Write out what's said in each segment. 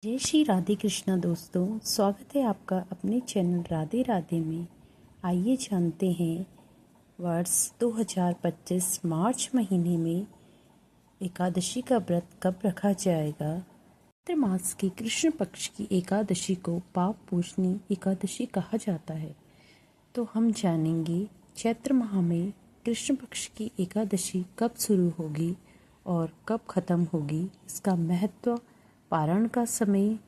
जय श्री राधे कृष्णा दोस्तों, स्वागत है आपका अपने चैनल राधे राधे में। आइए जानते हैं वर्ष 2025 मार्च महीने में एकादशी का व्रत कब रखा जाएगा। चैत्र मास की कृष्ण पक्ष की एकादशी को पाप पूजनी एकादशी कहा जाता है। तो हम जानेंगे चैत्र माह में कृष्ण पक्ष की एकादशी कब शुरू होगी और कब खत्म होगी, इसका महत्व, पारण का समय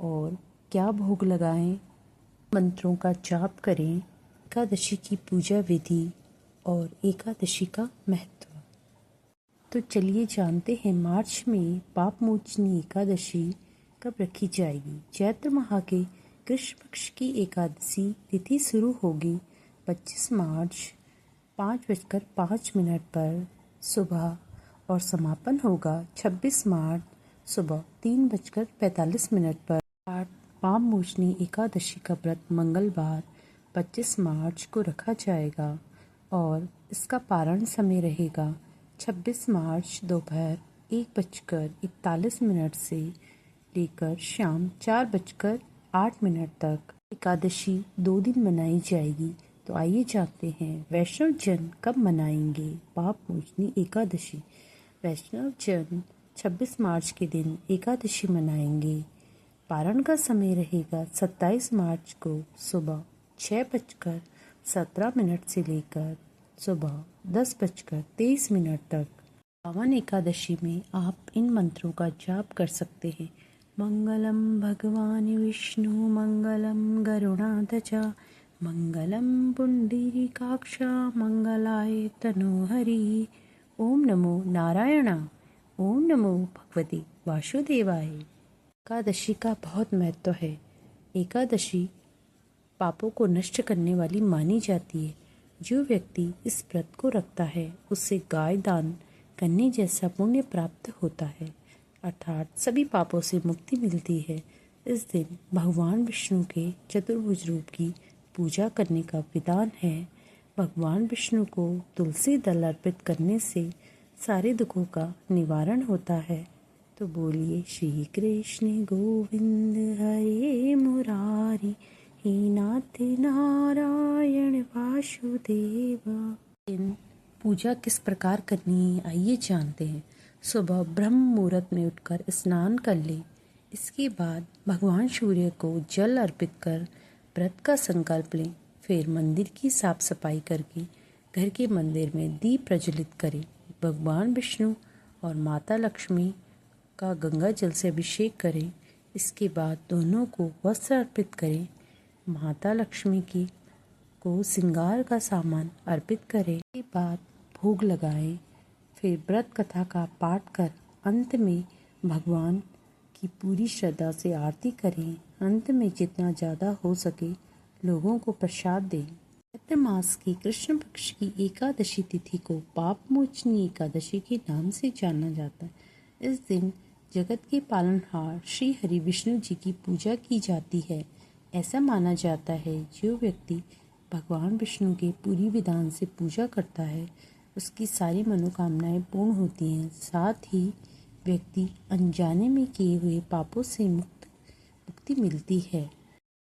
और क्या भोग लगाएं, मंत्रों का जाप करें, एकादशी की पूजा विधि और एकादशी का महत्व। तो चलिए जानते हैं मार्च में पाप मोचनी एकादशी कब रखी जाएगी। चैत्र माह के कृष्ण पक्ष की एकादशी तिथि शुरू होगी 25 मार्च 5:05 पर सुबह और समापन होगा 26 मार्च सुबह 3:45 पर। पाप मोचनी एकादशी का व्रत मंगलवार 25 मार्च को रखा जाएगा और इसका पारण समय रहेगा 26 मार्च दोपहर 1:41 से लेकर शाम 4:08 तक। एकादशी 2 दिन मनाई जाएगी। तो आइए जानते हैं वैष्णव जन कब मनाएंगे पाप मोचनी एकादशी। वैष्णव जन 26 मार्च के दिन एकादशी मनाएंगे। पारण का समय रहेगा 27 मार्च को सुबह 6:17 से लेकर सुबह 10:23 तक। पावन एकादशी में आप इन मंत्रों का जाप कर सकते हैं। मंगलम भगवान विष्णु मंगलम गरुणाध्वजा मंगलम पुंडरीकाक्ष मंगलाय तनोहरि। ओम नमो नारायणा। ओम नमो भगवते वासुदेवाय। एकादशी का बहुत महत्व है। एकादशी पापों को नष्ट करने वाली मानी जाती है। जो व्यक्ति इस व्रत को रखता है उससे गाय दान करने जैसा पुण्य प्राप्त होता है, अर्थात सभी पापों से मुक्ति मिलती है। इस दिन भगवान विष्णु के चतुर्भुज रूप की पूजा करने का विधान है। भगवान विष्णु को तुलसी दल अर्पित करने से सारे दुखों का निवारण होता है। तो बोलिए श्री कृष्ण गोविंद हरे मुरारी, हे नाथ नारायण वासुदेव। पूजा किस प्रकार करनी है आइए जानते हैं। सुबह ब्रह्म मुहूर्त में उठकर स्नान कर ले। इसके बाद भगवान सूर्य को जल अर्पित कर व्रत का संकल्प लें। फिर मंदिर की साफ सफाई करके घर के मंदिर में दीप प्रज्वलित करें। भगवान विष्णु और माता लक्ष्मी का गंगा जल से अभिषेक करें। इसके बाद दोनों को वस्त्र अर्पित करें। माता लक्ष्मी की को श्रृंगार का सामान अर्पित करें। इसके बाद भोग लगाएं। फिर व्रत कथा का पाठ कर अंत में भगवान की पूरी श्रद्धा से आरती करें। अंत में जितना ज़्यादा हो सके लोगों को प्रसाद दें। चैत्र मास की कृष्ण पक्ष की एकादशी तिथि को पाप मोचनी एकादशी के नाम से जाना जाता है। इस दिन जगत के पालनहार श्री हरि विष्णु जी की पूजा की जाती है। ऐसा माना जाता है जो व्यक्ति भगवान विष्णु के पूरी विधान से पूजा करता है उसकी सारी मनोकामनाएं पूर्ण होती हैं। साथ ही व्यक्ति अनजाने में किए हुए पापों से मुक्ति मिलती है।